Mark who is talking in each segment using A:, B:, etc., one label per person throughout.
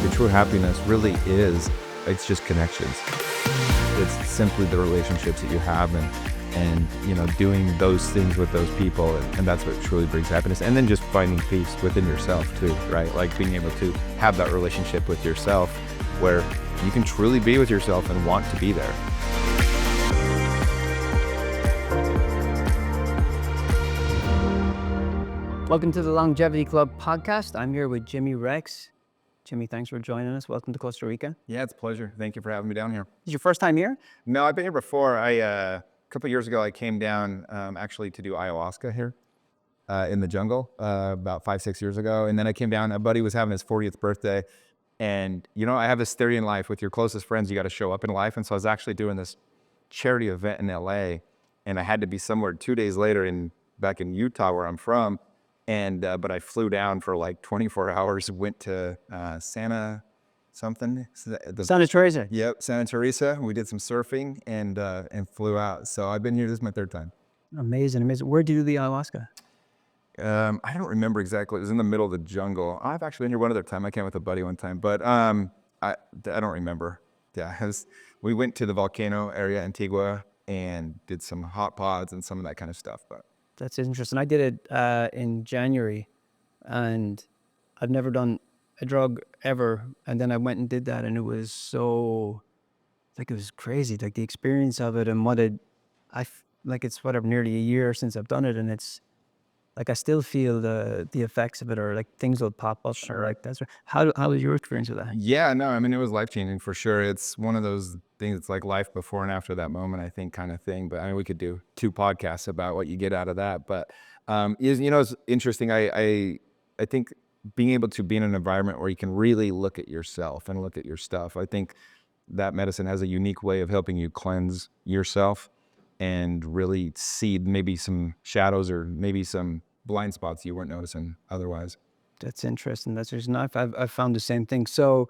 A: the true happiness really is, it's just connections. It's simply the relationships that you have and doing those things with those people. And that's what truly brings happiness. And then just finding peace within yourself too, right? Like being able to have that relationship with yourself where you can truly be with yourself and want to be there.
B: Welcome to the Longevity Club podcast. I'm here with Jimmy Rex. Jimmy, thanks for joining us. Welcome to Costa Rica.
A: Yeah, it's a pleasure. Thank you for having me down here.
B: Is your first time here?
A: No, I've been here before. A couple of years ago, I came down actually to do ayahuasca here in the jungle about 5-6 years ago. And then I came down, a buddy was having his 40th birthday. And, I have this theory in life, with your closest friends, you got to show up in life. And so I was actually doing this charity event in LA, and I had to be somewhere 2 days later back in Utah, where I'm from. And but I flew down for like 24 hours, went to Santa
B: Teresa.
A: Yep, Santa Teresa. We did some surfing and flew out. So I've been here. This is my third time.
B: Amazing. Where do you do the ayahuasca?
A: I don't remember exactly. It was in the middle of the jungle. I've actually been here one other time. I came with a buddy one time, but I don't remember. Yeah, we went to the volcano area, Antigua, and did some hot pods and some of that kind of stuff. But
B: That's interesting. I did it in January, and I've never done a drug ever. And then I went and did that, and it was it was crazy. Like the experience of it and it's nearly a year since I've done it, and it's like I still feel the effects of it, or like things will pop up.
A: Sure.
B: Or like that's how was your experience with that?
A: yeah, no, I mean, it was life-changing for sure. It's one of those things, it's like life before and after that moment, I think, kind of thing. But I mean, we could do 2 podcasts about what you get out of that. But it's interesting. I think being able to be in an environment where you can really look at yourself and look at your stuff, I think that medicine has a unique way of helping you cleanse yourself and really see maybe some shadows or maybe some blind spots you weren't noticing otherwise.
B: That's interesting. That's interesting. I've found the same thing. So,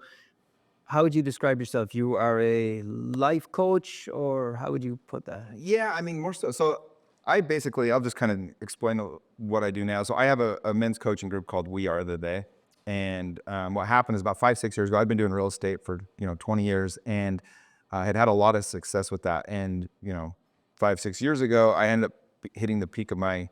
B: how would you describe yourself? You are a life coach, or how would you put that?
A: Yeah, I mean, more so. So I'll just kind of explain what I do now. So I have a men's coaching group called We Are the They. And what happened is about 5-6 years ago, I'd been doing real estate for, 20 years, and I had a lot of success with that. And, 5-6 years ago, I ended up hitting the peak of my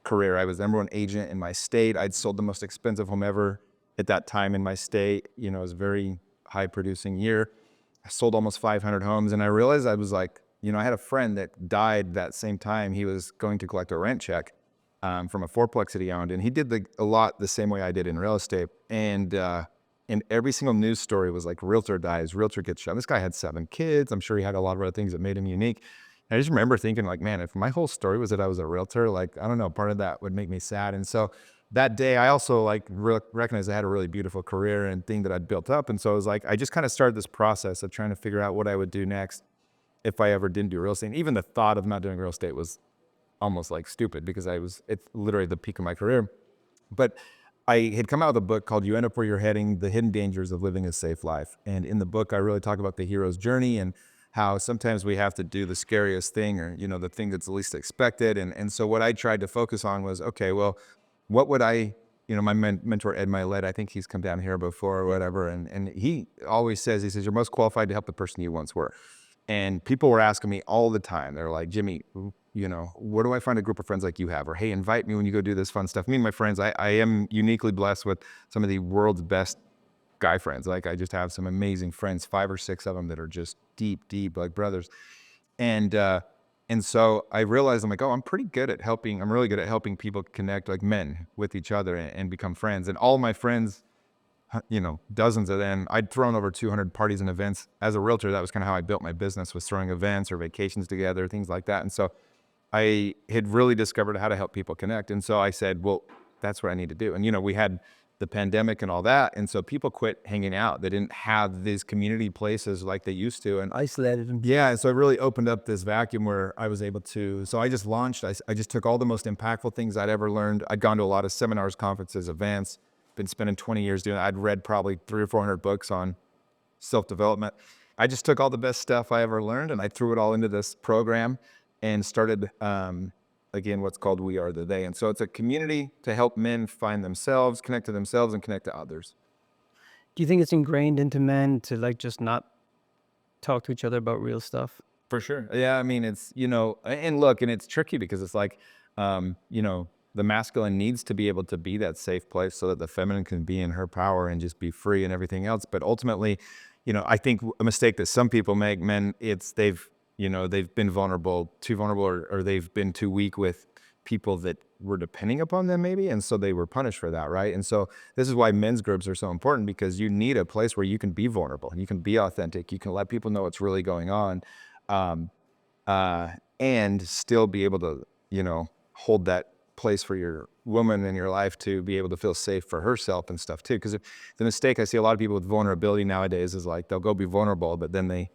A: career. I was the #1 agent in my state. I'd sold the most expensive home ever at that time in my state. It was a very high producing year. I sold almost 500 homes, and I realized I was like, I had a friend that died that same time. He was going to collect a rent check from a fourplex that he owned, and he did a lot the same way I did in real estate. And every single news story was like, realtor dies, realtor gets shot. This guy had 7 kids. I'm sure he had a lot of other things that made him unique. And I just remember thinking, like, man, if my whole story was that I was a realtor, like, I don't know, part of that would make me sad. And so that day, I also recognized I had a really beautiful career and thing that I'd built up. And so I was like, I just kind of started this process of trying to figure out what I would do next if I ever didn't do real estate. And even the thought of not doing real estate was almost like stupid, because it's literally the peak of my career. But I had come out with a book called You End Up Where You're Heading: The Hidden Dangers of Living a Safe Life. And in the book, I really talk about the hero's journey and how sometimes we have to do the scariest thing, or, the thing that's the least expected. And so what I tried to focus on was, okay, well, what would my mentor, Ed Milet, I think he's come down here before or whatever. And he always says, you're most qualified to help the person you once were. And people were asking me all the time. They're like, Jimmy, where do I find a group of friends like you have? Or, hey, invite me when you go do this fun stuff. Me and my friends, I am uniquely blessed with some of the world's best guy friends. Like, I just have some amazing friends, 5 or 6 of them that are just deep, like brothers. And so I realized, I'm like, oh, I'm really good at helping people connect, like men, with each other and become friends. And all my friends, dozens of them, I'd thrown over 200 parties and events as a realtor. That was kind of how I built my business, was throwing events or vacations together, things like that. And so I had really discovered how to help people connect. And so I said, well, that's what I need to do. And, we had the pandemic and all that. And so people quit hanging out. They didn't have these community places like they used to. And
B: Isolated them.
A: yeah, and so it really opened up this vacuum where I was able to, so I just launched, I just took all the most impactful things I'd ever learned. I'd gone to a lot of seminars, conferences, events, been spending 20 years doing it. I'd read probably 300 or 400 books on self-development. I just took all the best stuff I ever learned and I threw it all into this program and started again, what's called We Are the They. And so it's a community to help men find themselves, connect to themselves, and connect to others.
B: Do you think it's ingrained into men to like just not talk to each other about real stuff?
A: For sure. Yeah, I mean, it's, and look, and it's tricky because it's like, the masculine needs to be able to be that safe place so that the feminine can be in her power and just be free and everything else. But ultimately, I think a mistake that some people make, men, it's they've been vulnerable, too vulnerable, or they've been too weak with people that were depending upon them maybe. And so they were punished for that. Right. And so this is why men's groups are so important, because you need a place where you can be vulnerable, you can be authentic, you can let people know what's really going on, um, and still be able to, hold that place for your woman in your life to be able to feel safe for herself and stuff too. Because the mistake I see a lot of people with vulnerability nowadays is like they'll go be vulnerable, but then they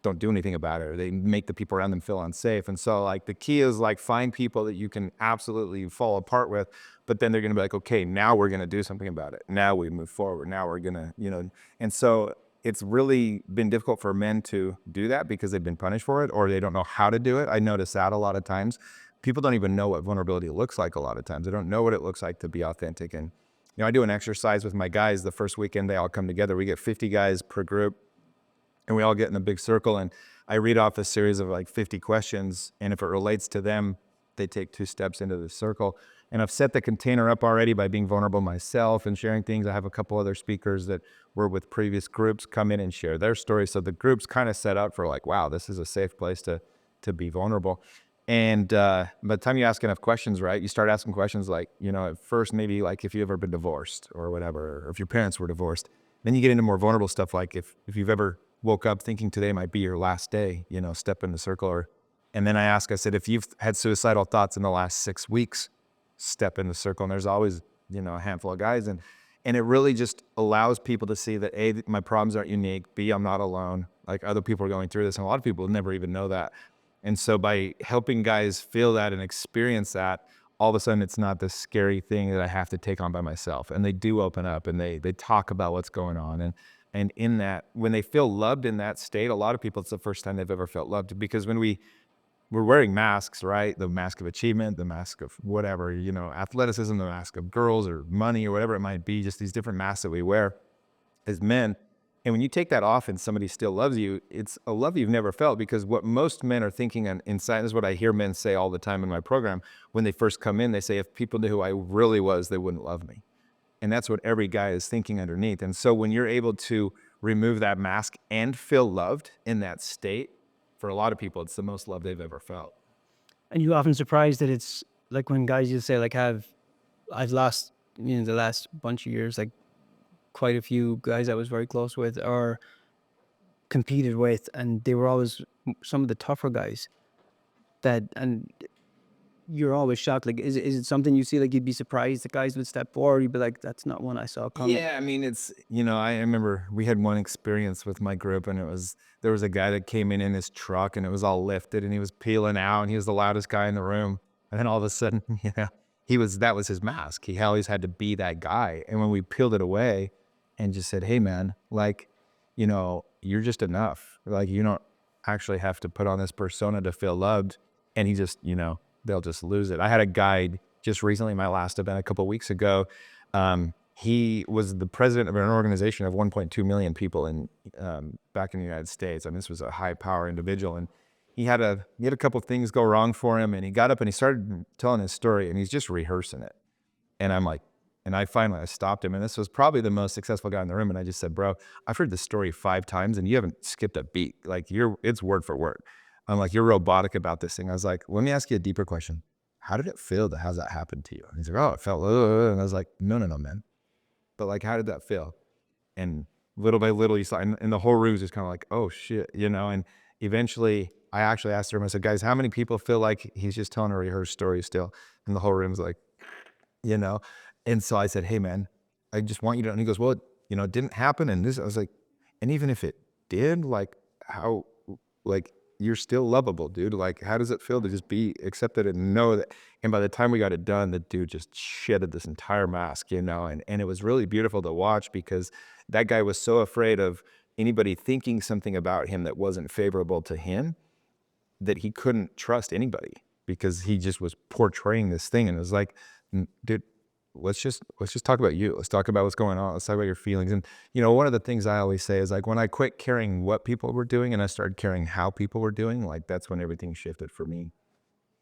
A: don't do anything about it, or they make the people around them feel unsafe. And so like the key is like find people that you can absolutely fall apart with, but then they're going to be like, okay, now we're going to do something about it. Now we move forward. Now we're going to, and so it's really been difficult for men to do that because they've been punished for it, or they don't know how to do it. I notice that a lot of times people don't even know what vulnerability looks like. A lot of times they don't know what it looks like to be authentic. And, I do an exercise with my guys the first weekend. They all come together. We get 50 guys per group, and we all get in a big circle, and I read off a series of like 50 questions, and if it relates to them, they take 2 steps into the circle. And I've set the container up already by being vulnerable myself and sharing things. I have a couple other speakers that were with previous groups come in and share their stories, so the group's kind of set up for like, wow, this is a safe place to be vulnerable. And by the time you ask enough questions, right, you start asking questions like, at first maybe like if you've ever been divorced or whatever, or if your parents were divorced. Then you get into more vulnerable stuff like if you've ever woke up thinking today might be your last day, step in the circle. And then I said, if you've had suicidal thoughts in the last 6 weeks, step in the circle. And there's always, a handful of guys. And it really just allows people to see that A, my problems aren't unique. B, I'm not alone. Like other people are going through this. And a lot of people never even know that. And so by helping guys feel that and experience that, all of a sudden it's not this scary thing that I have to take on by myself. And they do open up and they talk about what's going on. And in that, when they feel loved in that state, a lot of people, it's the first time they've ever felt loved, because when we're wearing masks, right? The mask of achievement, the mask of whatever, athleticism, the mask of girls or money or whatever it might be, just these different masks that we wear as men. And when you take that off and somebody still loves you, it's a love you've never felt, because what most men are thinking inside, this is what I hear men say all the time in my program. When they first come in, they say, if people knew who I really was, they wouldn't love me. And that's what every guy is thinking underneath. And so when you're able to remove that mask and feel loved in that state, for a lot of people, it's the most love they've ever felt.
B: And you often surprised that it's like when guys you say like I've lost the last bunch of years like quite a few guys I was very close with or competed with, and they were always some of the tougher guys that, and you're always shocked. Like, is it something you see? Like, you'd be surprised that guys would step forward. You'd be like, that's not one I saw coming.
A: Yeah, I mean, it's, I remember we had one experience with my group, and there was a guy that came in his truck and it was all lifted and he was peeling out and he was the loudest guy in the room. And then all of a sudden, that was his mask. He always had to be that guy. And when we peeled it away and just said, hey man, like, you're just enough. Like, you don't actually have to put on this persona to feel loved. And he just, they'll just lose it. I had a guy just recently, my last event a couple of weeks ago. He was the president of an organization of 1.2 million people back in the United States. I mean, this was a high power individual, and he had a couple of things go wrong for him, and he got up and he started telling his story, and he's just rehearsing it. And I'm like, and I stopped him, and this was probably the most successful guy in the room. And I just said, bro, I've heard this story 5 times and you haven't skipped a beat. Like it's word for word. I'm like, you're robotic about this thing. I was like, let me ask you a deeper question. How did it feel to have that happen to you? And he's like, oh, it felt, and I was like, no, man. But like, how did that feel? And little by little, you saw, and the whole room was just kind of like, oh shit, and eventually I actually asked him, I said, guys, how many people feel like he's just telling a rehearsed story still? And the whole room's like, you know? And so I said, hey man, I just want you to, and he goes, well, it didn't happen. And this, I was like, and even if it did, like how, like, you're still lovable, dude. Like, how does it feel to just be accepted and know that? And by the time we got it done, the dude just shedded this entire mask, and it was really beautiful to watch, because that guy was so afraid of anybody thinking something about him that wasn't favorable to him, that he couldn't trust anybody, because he just was portraying this thing. And it was like, dude, let's just talk about you. Let's talk about what's going on. Let's talk about your feelings. And one of the things I always say is like when I quit caring what people were doing and I started caring how people were doing, like that's when everything shifted for me.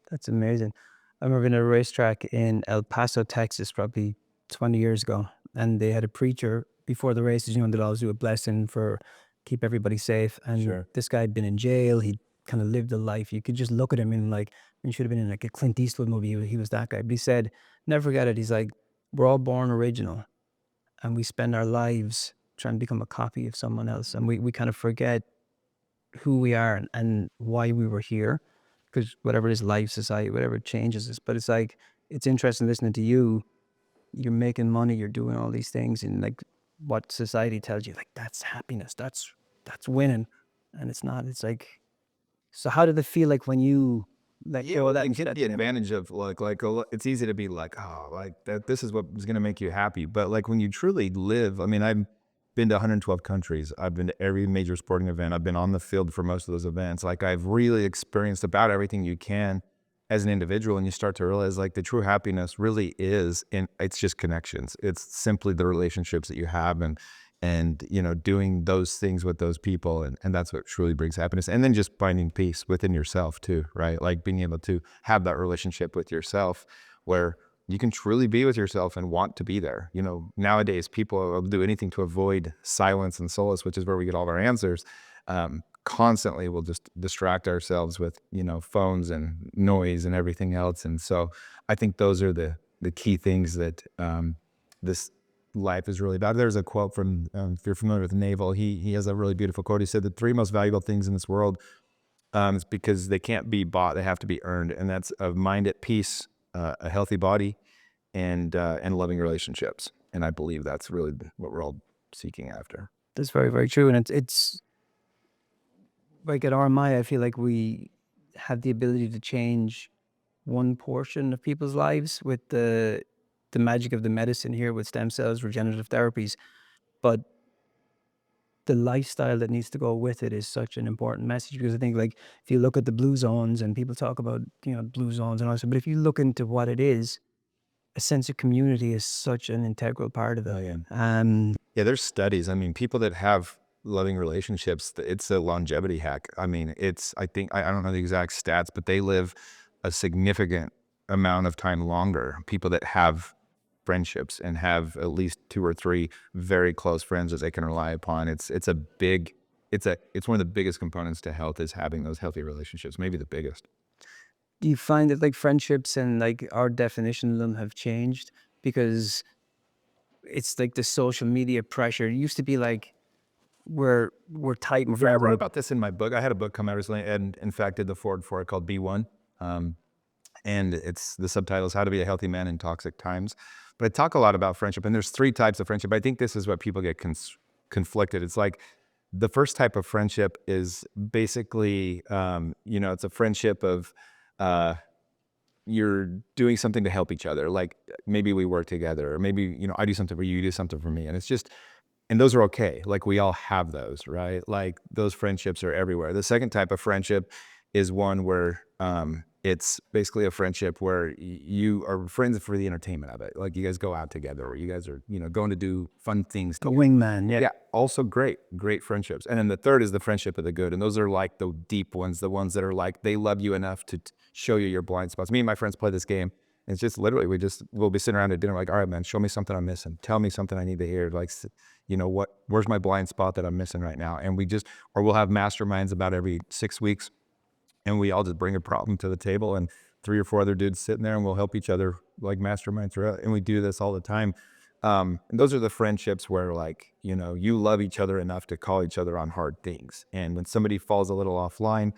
B: That's amazing. I remember in a racetrack in El Paso, Texas, probably 20 years ago, and they had a preacher before the races, they'd always do a blessing for keep everybody safe. And
A: Sure.
B: this guy had been in jail. He kind of lived a life. You could just look at him and like, he should have been in like a Clint Eastwood movie. He was that guy. But he said, never forget it. He's like, we're all born original and we spend our lives trying to become a copy of someone else. And we kind of forget who we are and why we were here, because whatever it is, life, society, whatever changes us. But it's like, it's interesting listening to you. You're making money, you're doing all these things, and like what society tells you, like that's happiness, that's winning, and it's not. It's like, so how did it feel like when you let
A: Yeah,
B: go
A: well,
B: of that
A: they
B: and
A: get
B: stepped
A: the
B: in?
A: advantage of it's easy to be like, oh, like that. This is what is going to make you happy. But like when you truly live, I mean, I've been to 112 countries. I've been to every major sporting event. I've been on the field for most of those events. Like I've really experienced about everything you can as an individual, and you start to realize like the true happiness really is, and it's just connections. It's simply the relationships that you have, and doing those things with those people, and that's what truly brings happiness. And then just finding peace within yourself too, right? Like being able to have that relationship with yourself where you can truly be with yourself and want to be there. Nowadays people will do anything to avoid silence and solace, which is where we get all of our answers. Constantly we'll just distract ourselves with phones and noise and everything else. And so I think those are the key things that this life is really about. There's a quote from, if you're familiar with Naval, he has a really beautiful quote. He said the three most valuable things in this world, is because they can't be bought, they have to be earned, and that's a mind at peace, a healthy body, and loving relationships. And I believe that's really what we're all seeking after.
B: That's very, very true. And it's like at RMI, I feel like we have the ability to change one portion of people's lives with the magic of the medicine here with stem cells, regenerative therapies. But the lifestyle that needs to go with it is such an important message, because I think like if you look at the blue zones and people talk about, blue zones and all that, but if you look into what it is, a sense of community is such an integral part of it.
A: Oh, yeah.
B: Um,
A: Yeah, there's studies. I mean, people that have loving relationships, it's a longevity hack. I mean, I think, I don't know the exact stats, but they live a significant amount of time longer. People that have friendships and have at least two or three very close friends that they can rely upon. It's one of the biggest components to health is having those healthy relationships, maybe the biggest.
B: do you find that like friendships and like our definition of them have changed? Because it's like the social media pressure. It used to be like we're tight and
A: Yeah, I wrote
B: forever.
A: about this in my book. I had a book come out recently, and in fact did the forward for it, called B1. Um, and it's the subtitle is How to Be a Healthy Man in Toxic Times. But I talk a lot about friendship, and there's three types of friendship. I think this is what people get conflicted. It's like the first type of friendship is basically, it's a friendship of uh, you're doing something to help each other. Like maybe we work together, or maybe I do something for you, you do something for me, and it's just, and those are okay. Like we all have those, right? Like those friendships are everywhere. The second type of friendship is one where it's basically a friendship where you are friends for the entertainment of it. Like you guys go out together, or you guys are, going to do fun things
B: The
A: together.
B: wingman, yeah.
A: Yeah, also great friendships. And then the third is the friendship of the good. And those are like the deep ones, the ones that are like, they love you enough to show you your blind spots. Me and my friends play this game. And it's just literally, we'll be sitting around at dinner like, all right, man, show me something I'm missing. Tell me something I need to hear. Like, where's my blind spot that I'm missing right now? And or we'll have masterminds about every 6 weeks, and we all just bring a problem to the table, and three or four other dudes sitting there, and we'll help each other like mastermind through it. And we do this all the time. And those are the friendships where like, you love each other enough to call each other on hard things. And when somebody falls a little offline,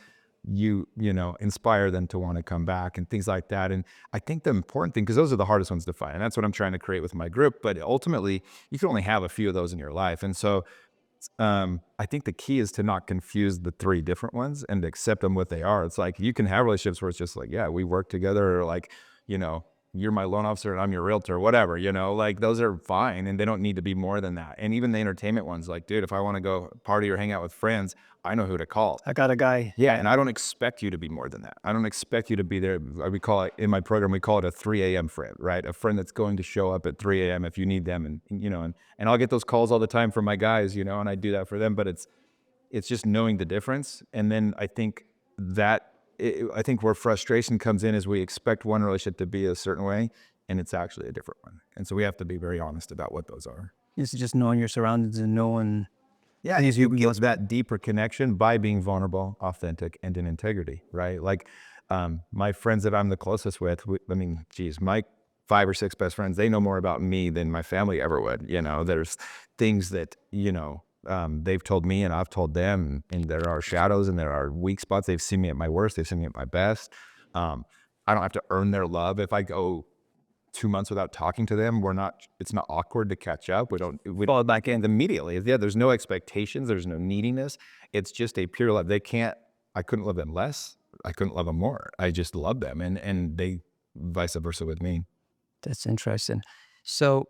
A: inspire them to want to come back and things like that. And I think the important thing, because those are the hardest ones to find, and that's what I'm trying to create with my group. But ultimately, you can only have a few of those in your life. And so I think the key is to not confuse the three different ones and to accept them what they are. It's like you can have relationships where it's just like, yeah, we work together, or like, you're my loan officer and I'm your realtor, whatever, like those are fine and they don't need to be more than that. And even the entertainment ones, like, dude, if I want to go party or hang out with friends, I know who to call.
B: I got a guy.
A: Yeah, and I don't expect you to be more than that. I don't expect you to be there. We call it, in my program, we call it a 3 a.m. friend, right? A friend that's going to show up at 3 a.m. if you need them. And I'll get those calls all the time from my guys, and I do that for them. But it's just knowing the difference. And then I think where frustration comes in is we expect one relationship to be a certain way, and it's actually a different one. And so we have to be very honest about what those are.
B: It's just knowing your surroundings and knowing.
A: Yeah, you get that deeper connection by being vulnerable, authentic, and in integrity, right? Like my friends that I'm the closest with, my 5 or 6 best friends, they know more about me than my family ever would. There's things that, they've told me and I've told them, and there are shadows and there are weak spots. They've seen me at my worst. They've seen me at my best. I don't have to earn their love. If I go 2 months without talking to them, it's not awkward to catch up. We fall back in immediately. Yeah, there's no expectations. There's no neediness. It's just a pure love. I couldn't love them less. I couldn't love them more. I just love them. And they vice versa with me.
B: That's interesting. So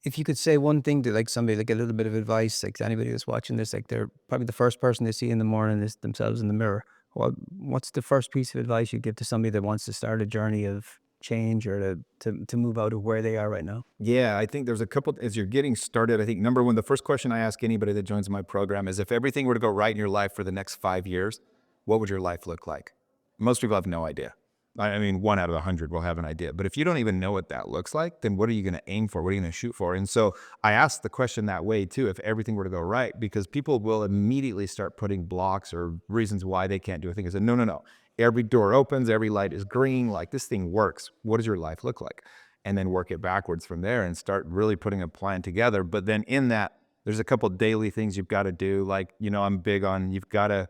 B: if you could say one thing to like somebody, like a little bit of advice, like to anybody who's watching this, like they're probably the first person they see in the morning is themselves in the mirror. What's the first piece of advice you give to somebody that wants to start a journey of change or to move out of where they are right now?
A: Yeah, I think there's a couple, as you're getting started, I think number one, the first question I ask anybody that joins my program is, if everything were to go right in your life for the next 5 years, what would your life look like? Most people have no idea. 1 out of 100 will have an idea. But if you don't even know what that looks like, then what are you going to aim for? What are you going to shoot for? And so I ask the question that way too, if everything were to go right, because people will immediately start putting blocks or reasons why they can't do a thing. I said, no. Every door opens, every light is green. Like, this thing works. What does your life look like? And then work it backwards from there and start really putting a plan together. But then in that, there's a couple daily things you've got to do. Like, I'm big on, you've got to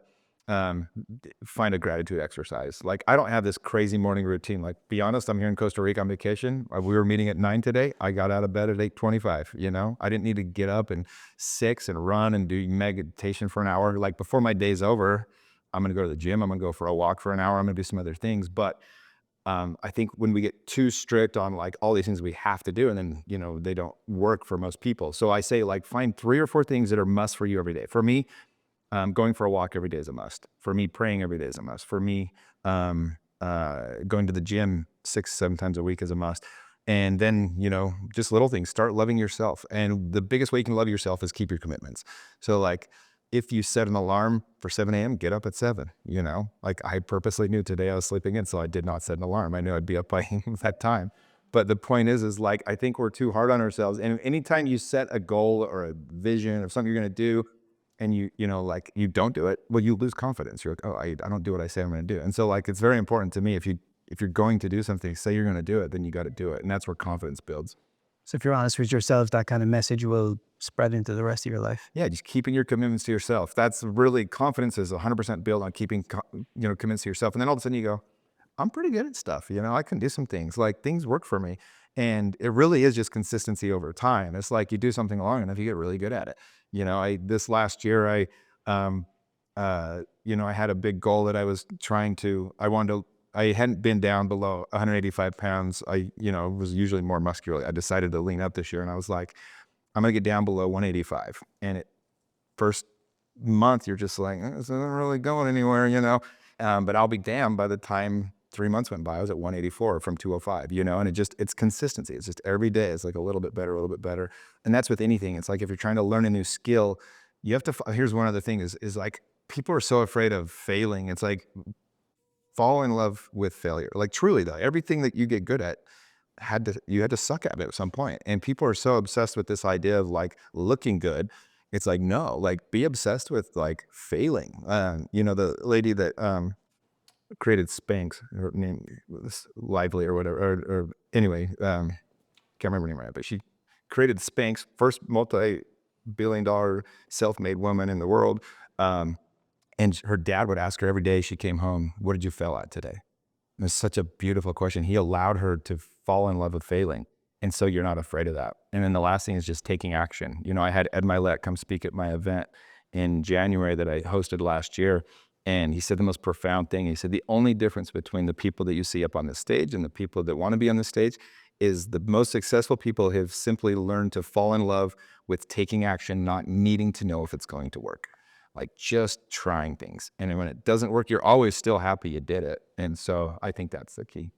A: find a gratitude exercise. Like, I don't have this crazy morning routine. Like, be honest, I'm here in Costa Rica on vacation. We were meeting at 9 today. I got out of bed at 8:25. I didn't need to get up and 6 and run and do meditation for an hour. Like, before my day's over, I'm going to go to the gym. I'm going to go for a walk for an hour. I'm going to do some other things. But I think when we get too strict on like all these things we have to do, and then, they don't work for most people. So I say, like, find 3 or 4 things that are must for you every day. For me, going for a walk every day is a must. For me, praying every day is a must. For me, going to the gym 6, 7 times a week is a must. And then, just little things, start loving yourself. And the biggest way you can love yourself is keep your commitments. So like, if you set an alarm for 7 a.m., get up at 7, like I purposely knew today I was sleeping in, so I did not set an alarm. I knew I'd be up by that time. But the point is like, I think we're too hard on ourselves. And anytime you set a goal or a vision of something you're going to do, and you don't do it, well, you lose confidence. You're like, oh, I don't do what I say I'm going to do. And so like, it's very important to me, if you're going to do something, say you're going to do it, then you got to do it. And that's where confidence builds.
B: So if you're honest with yourself, that kind of message will spread into the rest of your life.
A: Yeah, just keeping your commitments to yourself. That's really, confidence is 100% built on keeping commitments to yourself. And then all of a sudden you go, I'm pretty good at stuff. I can do some things. Like, things work for me. And it really is just consistency over time. It's like, you do something long enough, you get really good at it. This last year, I had a big goal that I was I hadn't been down below 185 pounds. I was usually more muscular. I decided to lean up this year, and I was like, I'm going to get down below 185. And first month, you're just like, this isn't really going anywhere, but I'll be damned by the time 3 months went by. I was at 184 from 205, and it's consistency. It's just every day. It's like a little bit better. And that's with anything. It's like, if you're trying to learn a new skill, you have to, here's one other thing is like, people are so afraid of failing. It's like, fall in love with failure. Like, truly though, everything that you get good at, you had to suck at it at some point. And people are so obsessed with this idea of like looking good. It's like, no, like, be obsessed with like failing. The lady that created Spanx, her name was Lively or whatever, or anyway, can't remember her name right, but she created Spanx, first multi-billion-dollar self-made woman in the world. And her dad would ask her every day she came home, what did you fail at today? And it's such a beautiful question. He allowed her to fall in love with failing. And so you're not afraid of that. And then the last thing is just taking action. I had Ed Milet come speak at my event in January that I hosted last year. And he said the most profound thing. He said the only difference between the people that you see up on the stage and the people that want to be on the stage is the most successful people have simply learned to fall in love with taking action, not needing to know if it's going to work. Like just trying things. And when it doesn't work, you're always still happy you did it. And so I think that's the key.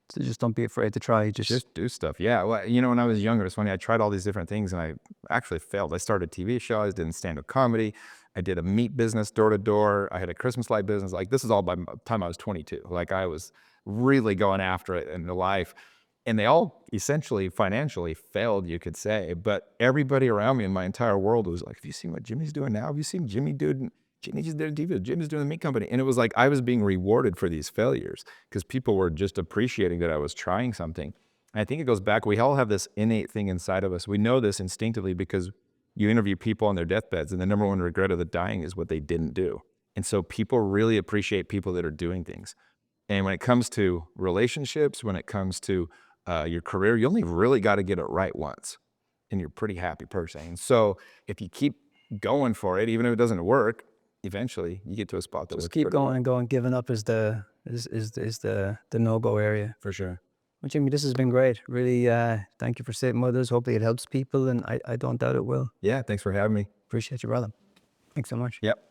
B: So just don't be afraid to try.
A: Just do stuff. Yeah. Well, you know, when I was younger, it's funny. I tried all these different things and I actually failed. I started a TV show. I was doing stand-up comedy. I did a meat business door to door. I had a Christmas light business. Like this is all by the time I was 22. Like I was really going after it in life. And they all essentially financially failed, you could say. But everybody around me in my entire world was like, have you seen what Jimmy's doing now? Have you seen Jimmy doing? Jimmy just did a TV. Jimmy's doing the meat company. And it was like I was being rewarded for these failures because people were just appreciating that I was trying something. And I think it goes back. We all have this innate thing inside of us. We know this instinctively because you interview people on their deathbeds, and the number one regret of the dying is what they didn't do. And so people really appreciate people that are doing things. And when it comes to relationships, when it comes to your career, you only really got to get it right once, and you're a pretty happy person. And so if you keep going for it, even if it doesn't work, eventually you get to a spot that
B: Just
A: works
B: keep
A: pretty
B: going
A: well.
B: and going. Giving up is the no-go area.
A: For sure.
B: Well, Jimmy, this has been great. Really, thank you for sitting with us. Hopefully it helps people, and I don't doubt it will.
A: Yeah, thanks for having me.
B: Appreciate you, brother. Thanks so much.
A: Yep.